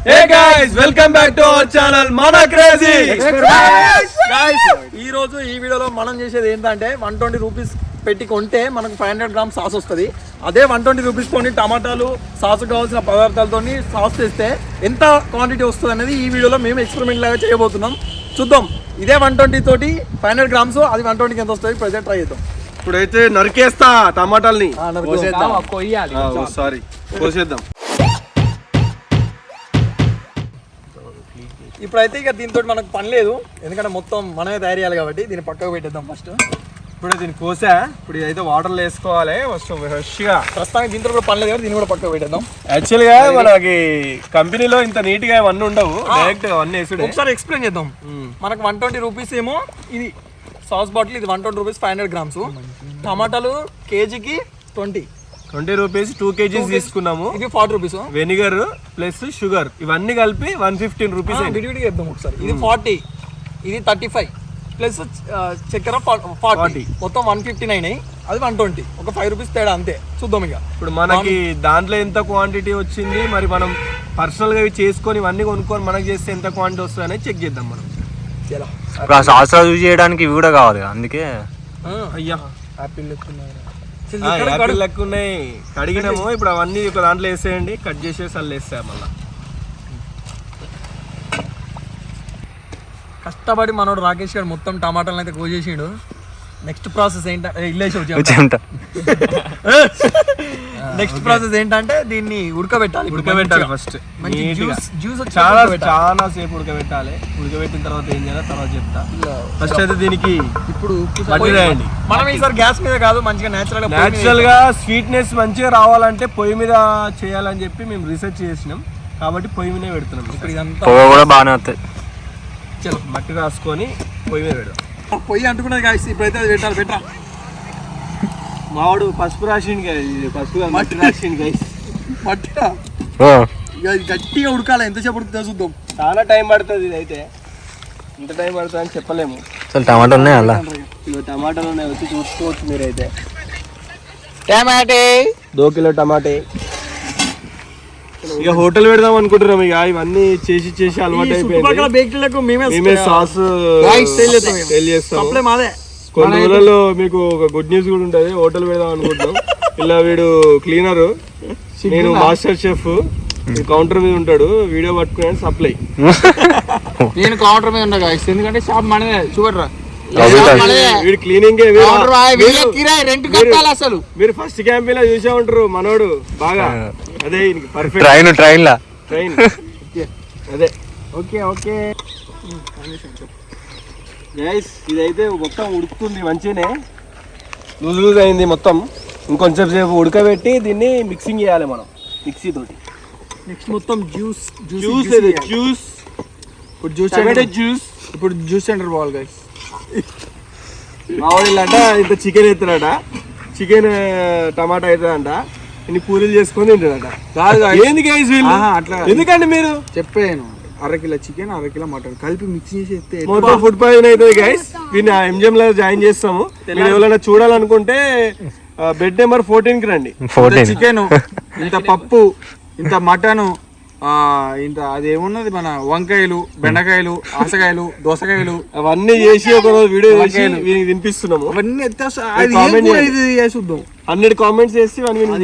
Hey guys, welcome back to our channel Mana Crazy. Guys, ఈ రోజు ఈ వీడియోలో మనం చేసేది ఏంటంటే 120 రూపీస్ పెట్టి కొంటే మనకు 500 గ్రామ్ సాస్ వస్తుంది. అదే 120 రూపీస్ తోని టమాటాలు సాస్ కావాల్సిన పదార్థాలతో సాస్ చేస్తే ఎంత క్వాంటిటీ వస్తుంది అనేది ఈ వీడియోలో మేము ఎక్స్పెరిమెంట్ లాగా చేయబోతున్నాం. చూద్దాం ఇదే 120 తోటి 500 గ్రామ్స్ అది 120కి ఎంత వస్తుంది ప్రజెంట్ ట్రై చేద్దాం. ఇప్పుడైతే నరికేస్తా టమాటాలని కోసేద్దాం. ఇప్పుడైతే ఇక దీంతో మనకు పని లేదు, ఎందుకంటే మొత్తం మనమే తయారు చేయాలి కాబట్టి దీన్ని పక్కకు పెట్టేద్దాం. ఫస్ట్ ఇప్పుడు దీన్ని కోసా, ఇప్పుడు ఇదైతే వాటర్లో వేసుకోవాలి ఫస్ట్ ఫ్రెష్గా. ప్రస్తుతానికి దీంతో కూడా పని లేదు కాబట్టి దీన్ని కూడా పక్కకు పెట్టేద్దాం. యాక్చువల్గా మనకి కంపెనీలో ఇంత నీట్గా ఇవన్నీ ఉండవు, డైరెక్ట్ అవన్నీ వేసుడు. ఒకసారి ఎక్స్ప్లెయిన్ చేద్దాం. మనకు 120 రూపీస్ ఏమో ఇది సాస్ బాటిల్, ఇది 120 రూపీస్ 500 గ్రామ్స్. టమాటాలు కేజీకి 20 రూపీస్ 2 kgs తీసుకున్నాము. ఇది 40 రూపీస్. వెనిగర్ ప్లస్ షుగర్ ఇవన్నీ కలిపి 115 రూపీస్. విడివిడిగా ఇద్దాం ఒకసారి. ఇది 40, ఇది 35 ప్లస్ చక్కెర 40, మొత్తం 159. అది 120, ఒక 5 రూపీస్ తేడా అంతే. చూద్దాం ఇక ఇప్పుడు మనకి దాంట్లో ఎంత క్వాంటిటీ వచ్చింది, మరి మనం పర్సనల్గా ఇవి చేసుకొని ఇవన్నీ కొనుక్కొని మనకి చేస్తే ఎంత క్వాంటిటీ వస్తుంది అనేది చెక్ చేద్దాం మనం. సాస్ యూజ్ చేయడానికి ఇవి కూడా కావాలి, అందుకే అయ్యా యాపిల్ లెక్కున్నాయి. యాపిల్ లెక్క ఉన్నాయి, కడిగినాము. ఇప్పుడు అవన్నీ ఒక దాంట్లో వేసేయండి, కట్ చేసేసి అలా వేస్తాయి. మళ్ళీ కష్టపడి మనోడు రాకేష్ గారు మొత్తం టమాటాలను అయితే కోసేసిండు. నెక్స్ట్ ప్రాసెస్ నెక్స్ట్ ప్రాసెస్ ఏంటంటే దీన్ని ఉడకబెట్టాలి ఫస్ట్. చాలా సేపు ఉడకబెట్టాలి. ఉడకబెట్టిన తర్వాత ఏం చేయాలి తర్వాత చెప్తా. ఫస్ట్ అయితే దీనికి ఇప్పుడు రాయండి. మనం ఈసారి గ్యాస్ మీద కాదు, మంచిగా న్యాచురల్ గా స్వీట్నెస్ మంచిగా రావాలంటే పొయ్యి మీద చేయాలని చెప్పి మేము రీసెర్చ్ చేసినాం, కాబట్టి పొయ్యి మీదే పెడుతున్నాం. ఇప్పుడు ఇదంతా కూడా బాగానే వస్తాయి. చలో మట్టి రాసుకొని పొయ్యి మీద పెడదాం. పొయ్యి అంటుకున్నది కాదు, ఇప్పుడైతే అది పెట్టాలి. పెట్టరా మావాడు పసుపు రాసిండు కదా, పసుపు మట్టి రాసిండు గైస్. మట్టిగా గట్టిగా ఉడకాలి. ఎంతసేపు ఉడుకుతా చూద్దాం. చాలా టైం పడుతుంది. ఇది అయితే ఇంత టైం పడుతుంది అని చెప్పలేము. అసలు టమాటా ఉన్నాయి అలా, టమాటాలు ఉన్నాయి, వచ్చి చూసుకోవచ్చు మీరైతే. టమాటే 2 కిలో టమాటే. ఇక హోటల్ పెడదాం అనుకుంటున్నాం. ఇక ఇవన్నీ చేసి అలవాటు అయిపోయింది. మేమే సాస్ సేల్ చేస్తాం. కొన్ని రోజుల్లో మీకు ఒక గుడ్ న్యూస్ కూడా ఉంటుంది. హోటల్ పెడదాం అనుకుంటున్నాం. ఇలా వీడు క్లీనర్, నేను మాస్టర్ షెఫ్. కౌంటర్ మీద ఉంటాడు, వీడియో పట్టుకుని సప్లై. నేను కౌంటర్ మీద ఉన్నా ఎందుకంటే షాప్ మనదే. చూడరా వీడు క్లీనింగ్. అసలు మీరు ఫస్ట్ క్యాంప్ లో చూసే ఉంటారు మనోడు బాగా. అదే పర్ఫెక్ట్ ట్రైన్ అదే. ఓకే గైస్, ఇదైతే మొత్తం ఉడుకుతుంది మంచిగానే. లూజ్ అయింది మొత్తం. ఇంకొంచెం సేపు ఉడకబెట్టి దీన్ని మిక్సింగ్ చేయాలి మనం మిక్సీ తోటి. నెక్స్ట్ మొత్తం జ్యూస్ ఇప్పుడు జ్యూస్ సెంటర్ పోవాలి గైస్. మా వాళ్ళంట ఇంత చికెన్ ఎత్తారట, చికెన్ టమాటా అవుతుందంట, ఇన్ని పూరీలు చేసుకొని తింటాడట. ఏంది గైస్ వీళ్ళు అట్లా? ఎందుకంటే మీరు చెప్పాను 1/2 కిలో చికెన్ 1/2 కిలో మటన్ కలిపి మిక్స్ చేసి ఎత్తే మొత్తం ఫుడ్ పాయిజన్ అవుతుంది గైస్. దీన్ని ఎంజిఎం లో జాయిన్ చేస్తాము. మీరు ఎవరైనా చూడాలనుకుంటే బెడ్ నెంబర్ 14కి రండి. చికెన్, ఇంత పప్పు, ఇంత మటన్, ఇంత అదేమున్నది మన వంకాయలు, బెండకాయలు, ఆసకాయలు, దోసకాయలు అవన్నీ చేసి ఒక రోజు వీడియో చేసి వినిపిస్తున్నాము. అవన్నీ చూద్దాం. 100 కామెంట్స్ చేసి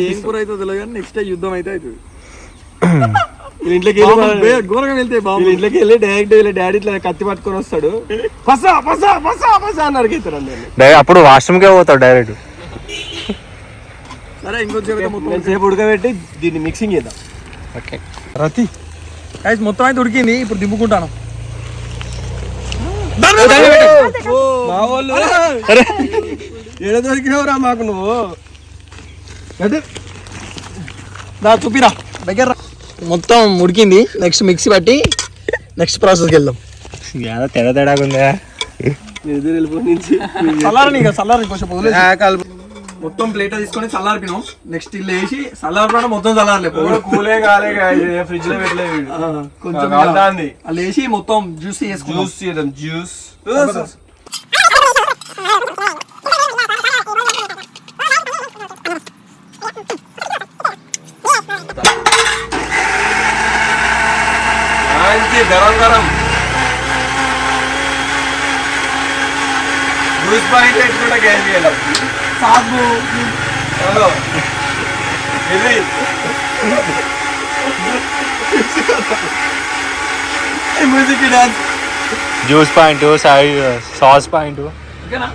ఏం కూర అయితే తెలియదు కానీ నెక్స్ట్ యుద్ధం అయితే అవుతుంది. ఇంట్లోకి ఘోరంగా వెళ్తే ఇంట్లోకి వెళ్ళి డైరెక్ట్ వీళ్ళ డాడీ ఇట్లా కత్తి పట్టుకొని వస్తాడు. పసా అని అడిగితారు. అప్పుడు వాష్రూమ్ కే పోతాడు డైరెక్ట్. సరే ఇంకొంచెం సేపు ఉడకబెట్టి దీన్ని మిక్సింగ్ చేద్దాం. ఓకే రతి గైస్ మొత్తం అయితే ఉడికింది. ఇప్పుడు దింపుకుంటాను. మా వాళ్ళు ఏడ దొరికినవురా మాకు నువ్వు. చూపిరా దగ్గర. మొత్తం ఉడికింది. నెక్స్ట్ మిక్సీ పట్టి నెక్స్ట్ ప్రాసెస్కి వెళ్దాం. తేడా ఉందా? చల్లారని కొంచెం మొత్తం ప్లేట్ తీసుకొని చల్లారిపినాం. నెక్స్ట్ ఇల్లు వేసి చల్లారిపోవడం మొత్తం చల్లారలేదు, కూలే కాలే ఫ్రిడ్జ్ లో పెట్టలేదు. కొంచెం అలా వేసి మొత్తం జ్యూస్ చేసుకుంటాం. జ్యూస్ మంచి గరం గరం జ్యూస్ పాయింట్ ఎట్టుకుంటే గేమ్ చేయాలి సాగు ఇది music dance juice point sauce point. ఓకేనా?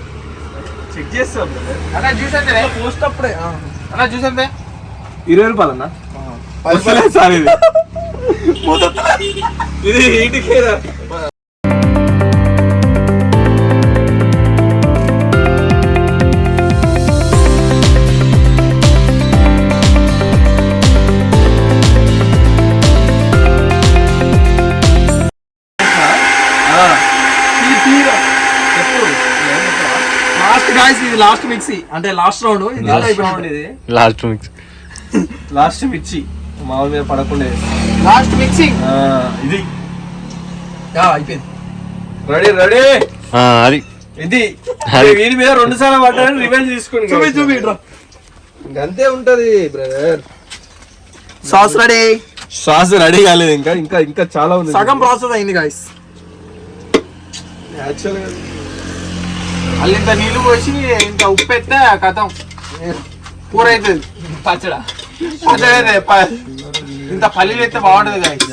చెక్ చేస్తాం అన్నా జ్యూస్ అంటే పోస్ట్ అప్పుడే అన్నా జ్యూస్ అంటే 20 రూపాయలు అన్న పైసలే సార్ ఇది ఇంటికి లాస్ట్ గాయ్స్ ఇది లాస్ట్ మిక్సీ అంటే లాస్ట్ రౌండ్ ఇది లాస్ట్ మిక్స్ లాస్ట్ మిర్చి మామూలు మీద పడకుండా లాస్ట్ మిక్సింగ్ ఇది అయిపోయింది రెడీ రెడీ అది ఇది వీడి మీద 2 సార్లు పడ్డారని రివెంజ్ తీసుకోండి చూపి అంతే ఉంటది brother sauce ready sauce ready కాలేదు ఇంకా ఇంకా ఇంకా చాలా ఉంది సగం ప్రాసెస్ అయింది గాయ్స్ యాక్చువల్గా మళ్ళీ ఇంత నీళ్ళు పోసి ఇంత ఉప్పు పెట్టా కథం కూర అవుతుంది పచ్చడా ఇంత పల్లీలు అయితే బాగుంటుంది గాయస్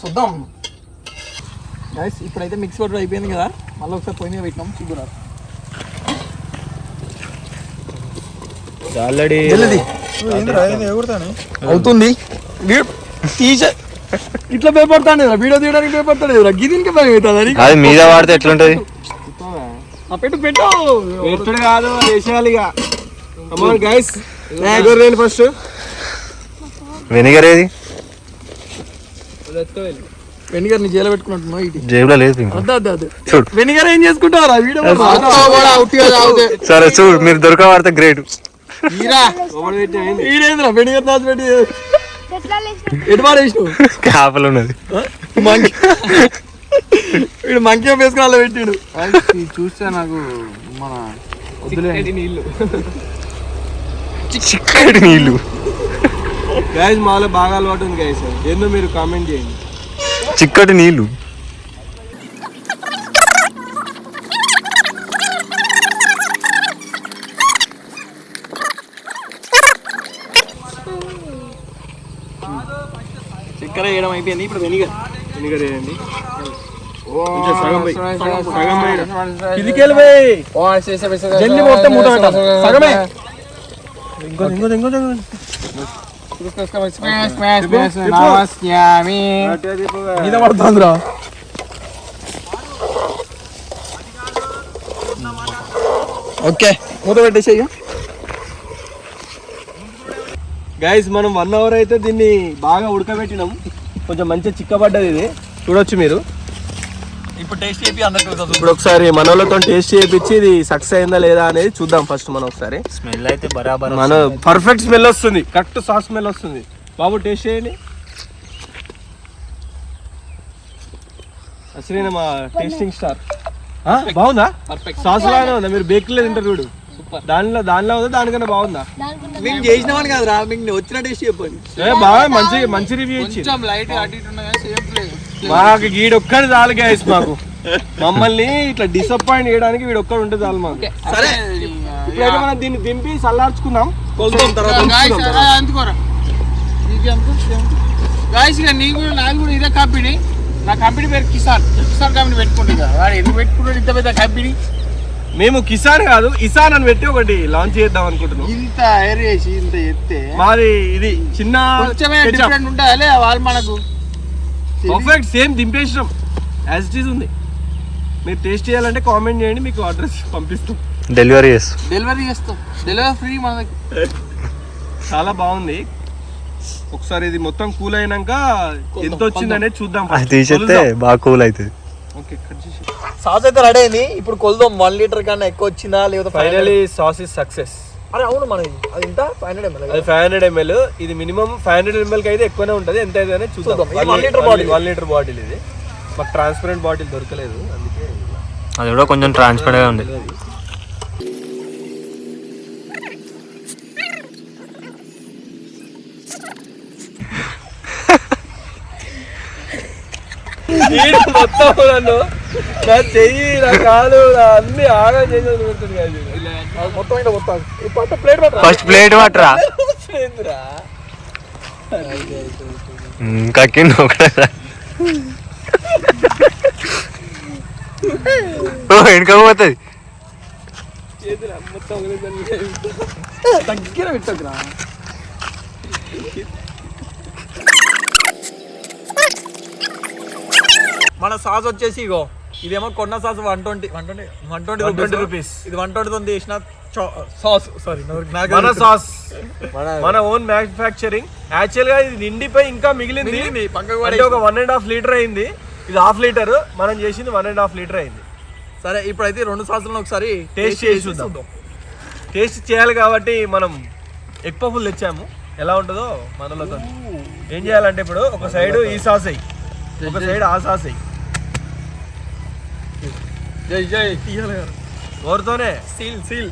చూద్దాం గాయస్ ఇప్పుడైతే మిక్స్ పౌడర్ అయిపోయింది కదా మళ్ళీ ఒకసారి పొయ్యి మీద పెట్టినాం చూద్దాం ఆల్రెడీ అవుతుంది ఇట్లా భయపడతాను వీడియో తీయడానికి భయపడతాడు గిదినికి భయం అవుతుంది అది మీద వాడితే ఎట్లుంటది? పెట్టు పెట్టు పెట్టుడు కాదు వేసేయాలి ఇక గైస్ ఫస్ట్ వెనిగర్ ఏది? వెనిగర్ ని జైలు పెట్టుకున్నట్టున్నావు ఇటు జేబులో లేదు ఇంకా. అదే చూడు వెనిగర్ ఏం చేసుకుంటారా వీడియో సరే చూడు మీరు దొరకబడితే గ్రేట్. ఈడేంద్రా వెనిగర్ దాచి పెట్టి ఎటు పారేసినావు కాపలు ఉన్నది మంకి వీడు మంకి వేసుకుని అలా పెట్టాడు చూస్తే నాకు మన నీళ్ళు చిక్కటి నీళ్ళు. గైస్ మాలో బాగా అలవాటు ఉంది గైస్ ఏందో మీరు కామెంట్ చేయండి. చిక్కటి నీళ్ళు చక్కెర వేయడం అయిపోయింది ఇప్పుడు వెనిగర్ వెనిగర్ వేయండి జల్లి మొత్తం మూట పెట్టాలి సగమే మీద పడుతుందిరా ఓకే మూత పెట్టేసి గైస్ మనం 1 అవర్ అయితే దీన్ని బాగా ఉడకబెట్టినాం కొంచెం మంచిగా చిక్కబడ్డది ఇది చూడొచ్చు మీరు. ఇప్పుడు టేస్ట్ చేపి అందరికీ ఇప్పుడు ఒకసారి మన వాళ్ళతో టేస్ట్ చేయించి ఇది సక్సెస్ అయిందా లేదా అనేది చూద్దాం ఫస్ట్ మనం ఒకసారి. స్మెల్ అయితే బరాబర్ మన పర్ఫెక్ట్ స్మెల్ వస్తుంది కరెక్ట్ సాస్ స్మెల్ వస్తుంది. బాబు టేస్ట్ చేయండి అసలు మా టేస్టింగ్ స్టార్ బాగుందా? సాస్ లాగానే ఉందా? మీరు బేకరీలో తింటారు చూడు దానిలో ఉందా దానికన్నా బాగుందా? మీకు చేసినవాడు కదరా మీకు వచ్చిన టేస్ట్ చెప్పండి. బాగా మంచి రివ్యూ ఇచ్చి మాకు వీడొక్కడు చాలు గైస్ మాకు మమ్మల్ని ఇట్లా డిసప్పాయింట్ చేయడానికి వీడొక్కడు ఉంటే చాలు మాకు. సరే ఇప్పుడైతే మనం దీన్ని దింపి చల్లార్చుకుందాం కొలుద్దాం తర్వాత నాకు కూడా ఇదే కంపెనీ నా కంపెనీ పేరు కిసాన్ కంపెనీ పెట్టుకుంటుంది కదా వాడు ఎందుకు పెట్టుకుంటాడు ఇంత పెద్ద కంపెనీ. మేము కిసాన్ కాదు ఇసాన్ అని పెట్టి ఒకటి లాంచ్ చేద్దాం అనుకుంటున్నాం. ఇంత ఎయిర్ చేసి ఇంత ఎత్తే మాది ఇది చిన్న డిఫరెంట్ ఉంటాయి వాళ్ళు మనకు పర్ఫెక్ట్ సేమ్ దింపేసినాం యాజ్ ఇట్ ఈస్ ఉంది. మీరు టేస్ట్ చేయాలంటే కామెంట్ చేయండి మీకు అడ్రస్ పంపిస్తాం డెలివరీ చేస్తాం డెలివరీ ఫ్రీ మన దగ్గర. చాలా బాగుంది. ఒకసారి ఇది మొత్తం కూల్ అయినాక ఎంత వచ్చింది అనేది చూద్దాం. తీసేస్తే బాగా కూల్ అవుతుంది. ఓకే కట్ చేసి సాస్ అయితే రెడీ అయింది. ఇప్పుడు కొలుదాం 1 లీటర్ కన్నా ఎక్కువ వచ్చిందా లేదా. Finally sauce is success. అరే అవును మనది అది ఎంత 500 ml అది 500 ml. ఇది మినిమం 500 ml కి అయితే ఎక్కువనే ఉంటుంది. ఎంత అయితే చూద్దాం. 1 లీటర్ బాటిల్ 1 లీటర్ బాటిల్ ఇది మాకు ట్రాన్స్పరెంట్ బాటిల్ దొరకలేదు అందుకే అది కూడా కొంచెం ట్రాన్స్పరెంట్ గా ఉంది. వీడు మొత్తం నన్ను నా చెయ్యి నా కాలు నా అన్ని ఆగా చేసేది పెడుతుంది మొత్తం ఇంకా మొత్తం ఈ పంట ప్లేట్ ఫస్ట్ ప్లేట్ పట్టరా కక్కింది ఒకటే వెనుక పోతుంది దగ్గర పెట్టకురా. మన సాస్ వచ్చేసి ఇగో ఇదేమో కొన్న సాస్ 120 రూపీస్. ఇది 120 తో చేసిన సాస్. సారీ మన సాస్ మన ఓన్ మ్యానుఫ్యాక్చరింగ్. యాక్చువల్ గా ఇది నిండిపోయి ఇంకా మిగిలింది పక్కకు అంటే ఒక 1.5 లీటర్ అయింది. ఇది 1/2 లీటర్, మనం చేసింది 1.5 లీటర్ అయింది. సరే ఇప్పుడైతే 2 సాసులను ఒకసారి టేస్ట్ చేసి చూద్దాం. టేస్ట్ చేయాలి కాబట్టి మనం ఎగ్ పఫ్లు తెచ్చాము. ఎలా ఉంటుందో మనలో ఏం చేయాలంటే ఇప్పుడు ఒక సైడ్ ఈ సాస్ అయ్యి, ఒక సైడ్ ఆ సాస్ అయ్యి. జై జై తీయాలి ఎవరితోనే సీల్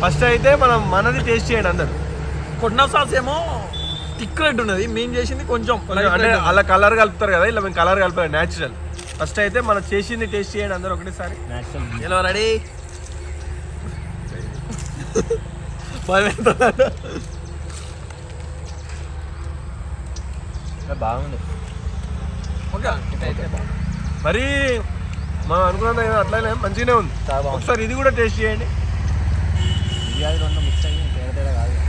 ఫస్ట్ అయితే మనం మనది టేస్ట్ చేయండి అందరు. కొన్న సాస్ ఏమో థిక్ రెడ్ ఉన్నది, మేము చేసింది కొంచెం అంటే అలా కలర్ కలుపుతారు కదా, ఇలా మేము కలర్ కలిపారు న్యాచురల్. ఫస్ట్ అయితే మనం చేసింది టేస్ట్ చేయండి అందరు ఒకటేసారి. ఎలా రెడీ బాగుంది. మరి మనం అనుకున్నది అట్లనే మంచిగానే ఉంది. ఒకసారి ఇది కూడా టేస్ట్ చేయండి.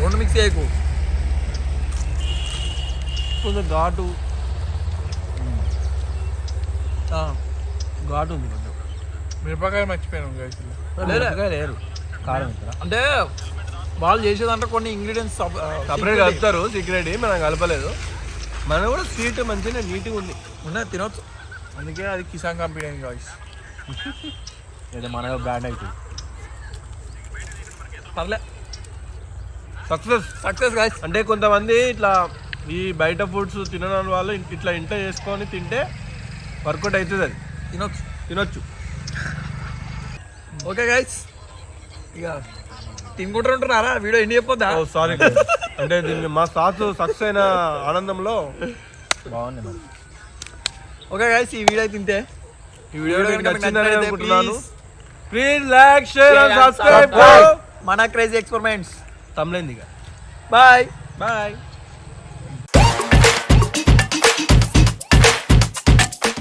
రెండు మిక్స్ చేయకు. కొంచెం ఘాటు ఉంది కొంచెం. మిరపకాయ మర్చిపోయాను లేరు అంటే వాళ్ళు చేసేదంటే కొన్ని ఇంగ్రీడియంట్స్ సపరేట్ కలుపుతారు, సీక్రెట్ మనం కలపలేదు. మనం కూడా స్వీట్ మంచిగా నీట్గా ఉంది, ఉన్నాయి తినొచ్చు. అందుకే అది కిసాన్ కంపెనీ గాయ్స్. ఏదో మన బ్రాండ్ అయితే పర్లే సక్సెస్ గాయ్స్. అంటే కొంతమంది ఇట్లా ఈ బయట ఫుడ్స్ తినని వాళ్ళు ఇట్లా ఇంట్లో చేసుకొని తింటే వర్కౌట్ అవుతుంది, అది తినొచ్చు. ఓకే గైస్, ఇక తినుకుంటుంటున్నారా? వీడియో ఎన్ని చెప్పొద్దా? సారీ అంటే దీన్ని మా సాస్ సక్సెస్ అయిన ఆనందంలో బాగుంది మరి. ఓకే గైస్, ఈ వీడియో తింటే ఈ వీడియో మీకు నచ్చిందని అనుకుంటున్నాను. Please like, share and subscribe మన క్రేజీ ఎక్స్పెరిమెంట్స్. తమ్లేంది. బాయ్. బాయ్.